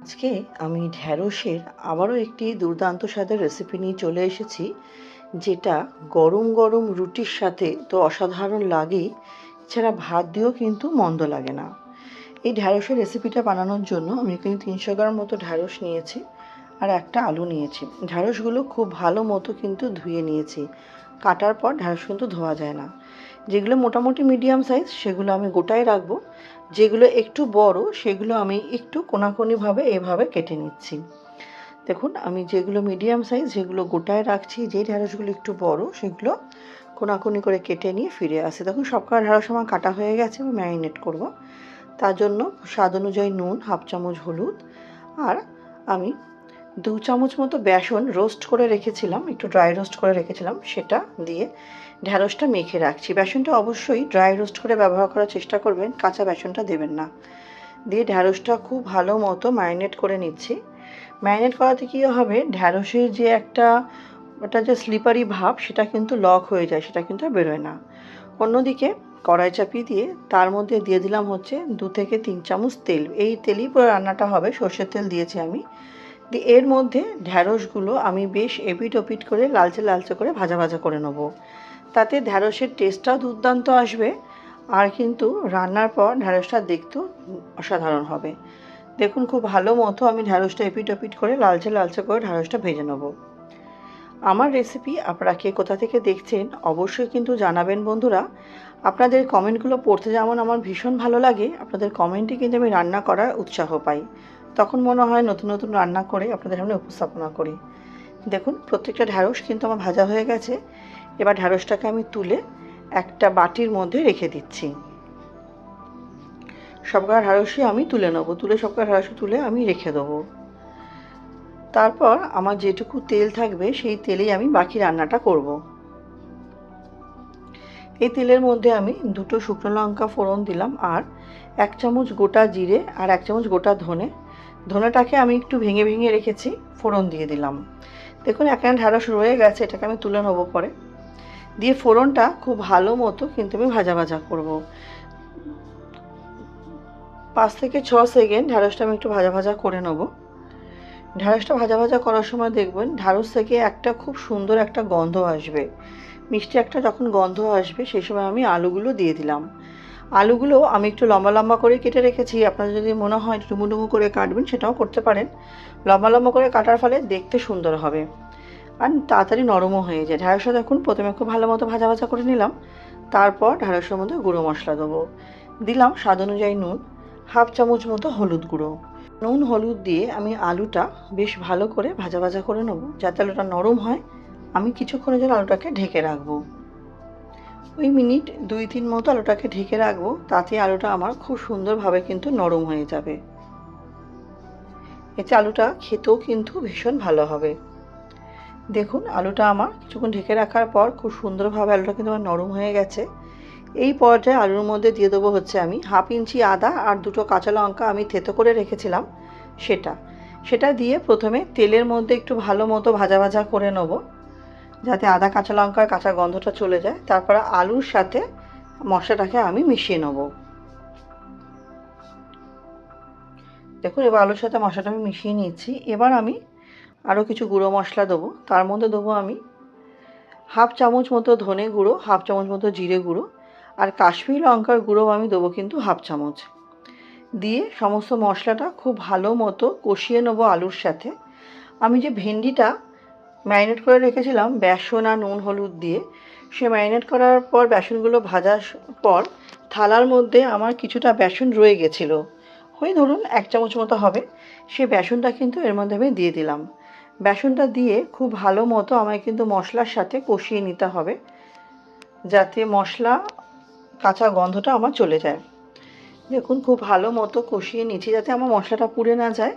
আজকে আমি ঢ্যাঁড়সের আবারও একটি দুর্দান্ত স্বাদের রেসিপি নিয়ে চলে এসেছি, যেটা গরম গরম রুটির সাথে তো অসাধারণ লাগেই, এছাড়া ভাত দিয়েও কিন্তু মন্দ লাগে না। এই ঢ্যাঁড়সের রেসিপিটা বানানোর জন্য আমি কিন্তু 300 গ্রাম মতো ঢ্যাঁড়স নিয়েছি আর একটা আলু নিয়েছি। ঢ্যাঁড়সগুলো খুব ভালো মতো কিন্তু ধুয়ে নিয়েছি। কাটার পর ঢ্যাঁড়স কিন্তু ধোয়া যায় না। যেগুলো মোটামুটি মিডিয়াম সাইজ সেগুলো আমি গোটায় রাখবো, যেগুলো একটু বড় সেগুলো আমি একটু কোনাকুনিভাবে এভাবে কেটে নিচ্ছি। দেখুন, আমি যেগুলো মিডিয়াম সাইজ যেগুলো গোটায় রাখছি, যে ঢ্যাঁড়সগুলো একটু বড় সেগুলো কোনাকুনি করে কেটে নিয়ে ফিরে আসি। দেখুন, সবকটা ঢ্যাঁড়স আমার কাটা হয়ে গেছে। আমি ম্যারিনেট করব। তার জন্য স্বাদ অনুযায়ী নুন, হাফ চামচ হলুদ, আর আমি 2 চামচ মতো বেসন রোস্ট করে রেখেছিলাম, একটু ড্রাই রোস্ট করে রেখেছিলাম, সেটা দিয়ে ঢ্যাঁড়সটা মেখে রাখছি। বেসনটা অবশ্যই ড্রাই রোস্ট করে ব্যবহার করার চেষ্টা করবেন, কাঁচা বেসনটা দেবেন না। দিয়ে ঢ্যাঁড়সটা খুব ভালো মতো ম্যারিনেট করে নিচ্ছি। ম্যারিনেট করাতে কী হবে, ঢ্যাঁড়সের যে ওটা যে স্লিপারি ভাব সেটা কিন্তু লক হয়ে যায়, সেটা কিন্তু আর বেরোয় না। অন্যদিকে কড়াই চাপিয়ে দিয়ে তার মধ্যে দিয়ে দিলাম হচ্ছে 2 থেকে 3 চামচ তেল। এই তেলেই পুরো রান্নাটা হবে, সর্ষের তেল দিয়েছি আমি। দিয়ে এর মধ্যে ঢ্যাঁড়সগুলো আমি বেশ এপিট ওপিট করে লালচে লালচে করে ভাজা ভাজা করে নেব। তাতে ঢ্যাঁড়সের টেস্টটাও দুর্দান্ত আসবে, আর কিন্তু রান্নার পর ঢ্যাঁড়সটা দেখতেও অসাধারণ হবে। দেখুন, খুব ভালো মতো আমি ঢ্যাঁড়সটা এপিট ওপিট করে লালচে লালচে করে ঢ্যাঁড়সটা ভেজে নেব। আমার রেসিপি আপনারা কে কোথা থেকে দেখছেন অবশ্যই কিন্তু জানাবেন বন্ধুরা। আপনাদের কমেন্টগুলো পড়তে যেমন আমার ভীষণ ভালো লাগে, আপনাদের কমেন্টে কিন্তু আমি রান্না করার উৎসাহ পাই। তখন মনে হয় নতুন নতুন রান্না করে আপনাদের সামনে উপস্থাপনা করি। দেখুন, প্রত্যেকটা ঢ্যাঁড়স কিন্তু আমার ভাজা হয়ে গেছে। এবার ঢ্যাঁড়সটাকে আমি তুলে একটা বাটির মধ্যে রেখে দিচ্ছি। সবকটা ঢ্যাঁড়সই আমি তুলে নেব, সবকটা ঢ্যাঁড়স তুলে আমি রেখে দেবো। তারপর আমার যেটুকু তেল থাকবে সেই তেলেই আমি বাকি রান্নাটা করব। এই তেলের মধ্যে আমি 2টো শুকনো লঙ্কা ফোড়ন দিলাম, আর 1 চামচ গোটা জিরে আর 1 চামচ গোটা ধনে। ধনেটাকে আমি একটু ভেঙে ভেঙে রেখেছি, ফোড়ন দিয়ে দিলাম। দেখুন, এখানে ঢ্যাঁড়স রয়ে গেছে, এটাকে আমি তুলে নেবো পরে। দিয়ে ফোড়নটা খুব ভালো মতো কিন্তু আমি ভাজা ভাজা করব। 5 থেকে 6 সেকেন্ড ঢ্যাঁড়সটা আমি একটু ভাজা ভাজা করে নেব। ঢ্যাঁড়সটা ভাজা ভাজা করার সময় দেখবেন ঢ্যাঁড়স থেকে একটা খুব সুন্দর একটা গন্ধ আসবে, মিষ্টি একটা যখন গন্ধ আসবে সেই সময় আমি আলুগুলো দিয়ে দিলাম। আলুগুলো আমি একটু লম্বা লম্বা করে কেটে রেখেছি, আপনাদের যদি মনে হয় ডুমু ডুমু করে কাটবেন সেটাও করতে পারেন। লম্বা লম্বা করে কাটার ফলে দেখতে সুন্দর হবে আর তাড়াতাড়ি নরমও হয়ে যায়। ঢ্যাঁড়সটা দেখুন প্রথমে খুব ভালো মতো ভাজা ভাজা করে নিলাম। তারপর ঢ্যাঁড়সের মধ্যে গুঁড়ো মশলা দেবো। দিলাম স্বাদ অনুযায়ী নুন, হাফ চামচ মতো হলুদ গুঁড়ো। নুন হলুদ দিয়ে আমি আলুটা বেশ ভালো করে ভাজা ভাজা করে নেব, যাতে আলুটা নরম হয়। আমি কিছুক্ষণের জন্য আলুটাকে ঢেকে রাখবো। ওই মিনিট 2-3 মতো আলুটাকে ঢেকে রাখবো, তাতে আলুটা আমার খুব সুন্দরভাবে কিন্তু নরম হয়ে যাবে। এতে আলুটা খেতেও কিন্তু ভীষণ ভালো হবে। দেখুন, আলুটা আমার কিছুক্ষণ ঢেকে রাখার পর খুব সুন্দরভাবে আলুটা কিন্তু আমার নরম হয়ে গেছে। এই পর্যায়ে আলুর মধ্যে দিয়ে দেবো হচ্ছে আমি হাফ ইঞ্চি আদা আর 2টো কাঁচা লঙ্কা আমি থেতো করে রেখেছিলাম, সেটা দিয়ে প্রথমে তেলের মধ্যে একটু ভালো মতো ভাজা ভাজা করে নেব, যাতে আদা কাঁচা লঙ্কার কাঁচা গন্ধটা চলে যায়। তারপরে আলুর সাথে মশলাটাকে আমি মিশিয়ে নেব। দেখুন, এবার আলুর সাথে মশলাটা আমি মিশিয়ে নিয়েছি। এবার আমি আরও কিছু গুঁড়ো মশলা দেবো। তার মধ্যে দেবো আমি হাফ চামচ মতো ধনে গুঁড়ো, হাফ চামচ মতো জিরে গুঁড়ো, আর কাশ্মীরি লঙ্কার গুঁড়ো আমি দেবো কিন্তু হাফ চামচ। দিয়ে সমস্ত মশলাটা খুব ভালো মতো কষিয়ে নেবো আলুর সাথে। আমি যে ভেন্ডিটা ম্যারিনেট করে রেখেছিলাম বেসন আর নুন হলুদ দিয়ে, সে ম্যারিনেট করার পর বেসনগুলো ভাজার পর থালার মধ্যে আমার কিছুটা বেসন রয়ে গেছিলো, ওই ধরুন 1 চামচ মতো হবে। সে বেসনটা কিন্তু এর মধ্যে আমি দিয়ে দিলাম। বেসনটা দিয়ে খুব ভালো মতো আমায় কিন্তু মশলার সাথে কষিয়ে নিতে হবে, যাতে মশলা কাঁচা গন্ধটা আমার চলে যায়। দেখুন, খুব ভালো মতো কষিয়ে নিচ্ছি যাতে আমার মশলাটা পুড়ে না যায়।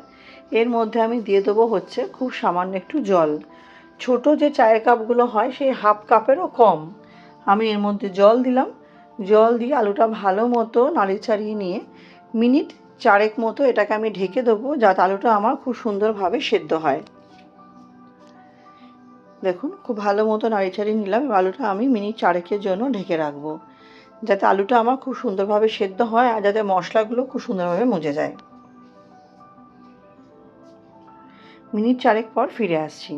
এর মধ্যে আমি দিয়ে দেবো হচ্ছে খুব সামান্য একটু জল। ছোট যে চায়ের কাপগুলো হয় সেই হাফ কাপেরও কম আমি এর মধ্যে জল দিলাম। জল দিয়ে আলুটা ভালো মতো নাড়িয়ে চাড়িয়ে নিয়ে মিনিট 4 মতো এটাকে আমি ঢেকে দেবো, যাতে আলুটা আমার খুব সুন্দরভাবে সেদ্ধ হয়। দেখুন, খুব ভালো মতো নাড়িয়ে চাড়িয়ে নিলাম। আলুটা আমি মিনিট 4 জন্য ঢেকে রাখবো, যাতে আলুটা আমার খুব সুন্দরভাবে সেদ্ধ হয় আর যাতে মশলাগুলো খুব সুন্দরভাবে মজে যায়। মিনিট 4 পর ফিরে আসছি।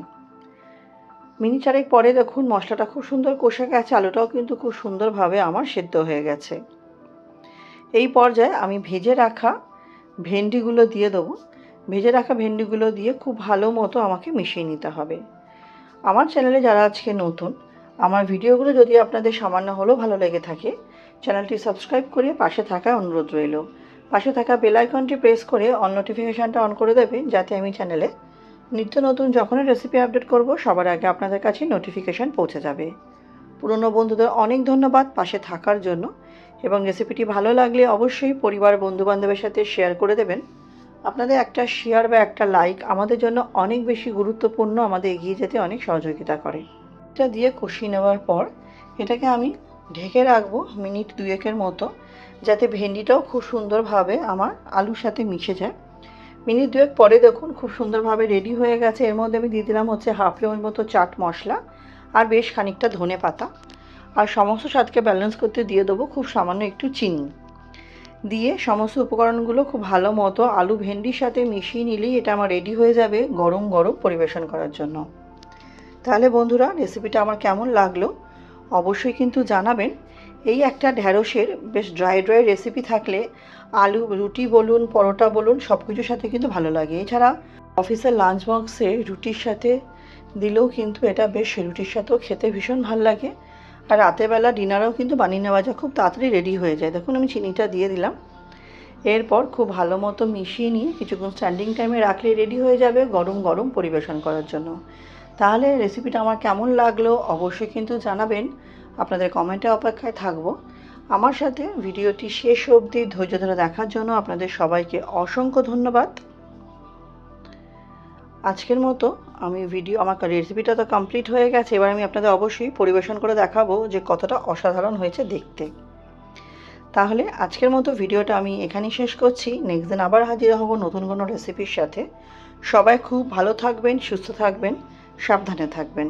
মিনিট 4 পরে দেখুন মশলাটা খুব সুন্দর কষে গেছে, আলুটাও কিন্তু খুব সুন্দরভাবে আমার সেদ্ধ হয়ে গেছে। এই পর্যায়ে আমি ভেজে রাখা ভেন্ডিগুলো দিয়ে দেবো। ভেজে রাখা ভেন্ডিগুলো দিয়ে খুব ভালো মতো আমাকে মিশিয়ে নিতে হবে। আমার চ্যানেলে যারা আজকে নতুন, আমার ভিডিওগুলো যদি আপনাদের সামান্য হলেও ভালো লেগে থাকে, চ্যানেলটি সাবস্ক্রাইব করে পাশে থাকার অনুরোধ রইল। পাশে থাকা বেল আইকনটি প্রেস করে অল নোটিফিকেশানটা অন করে দেবেন, যাতে আমি চ্যানেলে নিত্য নতুন যখনই রেসিপি আপডেট করব সবার আগে আপনাদের কাছে নোটিফিকেশান পৌঁছে যাবে। পুরনো বন্ধুদের অনেক ধন্যবাদ পাশে থাকার জন্য, এবং রেসিপিটি ভালো লাগলে অবশ্যই পরিবার বন্ধুবান্ধবের সাথে শেয়ার করে দেবেন। আপনাদের একটা শেয়ার বা একটা লাইক আমাদের জন্য অনেক বেশি গুরুত্বপূর্ণ, আমাদের এগিয়ে যেতে অনেক সহযোগিতা করে। এটা দিয়ে কষিয়ে নেওয়ার পর এটাকে আমি ঢেকে রাখবো মিনিট 2 মতো, যাতে ভেন্ডিটাও খুব সুন্দরভাবে আমার আলুর সাথে মিশে যায়। মিনিট 2 পরে দেখুন খুব সুন্দরভাবে রেডি হয়ে গেছে। এর মধ্যে আমি দিয়ে দিলাম হচ্ছে হাফ লেমন মতো চাট মশলা আর বেশ খানিকটা ধনে পাতা, আর সমস্ত স্বাদকে ব্যালেন্স করতে দিয়ে দেবো খুব সামান্য একটু চিনি। দিয়ে সমস্ত উপকরণগুলো খুব ভালো মতো আলু ভেন্ডির সাথে মিশিয়ে নিলেই এটা আমার রেডি হয়ে যাবে গরম গরম পরিবেশন করার জন্য। তাহলে বন্ধুরা, রেসিপিটা আমার কেমন লাগলো অবশ্যই কিন্তু জানাবেন। এই একটা ঢ্যাঁড়সের বেশ ড্রাই রেসিপি থাকলে আলু রুটি বলুন, পরোটা বলুন, সব কিছুর সাথে কিন্তু ভালো লাগে। এছাড়া অফিসের লাঞ্চ বক্সে রুটির সাথে দিলেও কিন্তু এটা বেশ রুটির সাথেও খেতে ভীষণ ভালো লাগে। আর রাতেরবেলা ডিনারও কিন্তু বানিয়ে নেওয়া যায়, খুব তাড়াতাড়ি রেডি হয়ে যায়। দেখুন আমি চিনিটা দিয়ে দিলাম। এরপর খুব ভালো মতো মিশিয়ে নিয়ে কিছুক্ষণ স্ট্যান্ডিং টাইমে রাখলে রেডি হয়ে যাবে গরম গরম পরিবেশন করার জন্য। তাহলে রেসিপিটা আমার কেমন লাগলো অবশ্যই কিন্তু জানাবেন। আপনাদের কমেন্টে অপেক্ষায় থাকবো। আমার সাথে ভিডিওটি শেষ অবধি ধৈর্য ধরে দেখার জন্য আপনাদের সবাইকে অসংখ্য ধন্যবাদ। আজকের মতো আমার রেসিপিটা তো কমপ্লিট হয়ে গেছে। এবার আমি আপনাদের অবশ্যই পরিবেশন করে দেখাবো যে কতটা অসাধারণ হয়েছে দেখতে। তাহলে আজকের মতো ভিডিওটা আমি এখানেই শেষ করছি। নেক্সট দিন আবার হাজির হব নতুন কোনো রেসিপির সাথে। সবাই খুব ভালো থাকবেন, সুস্থ থাকবেন, সাবধানে থাকবেন।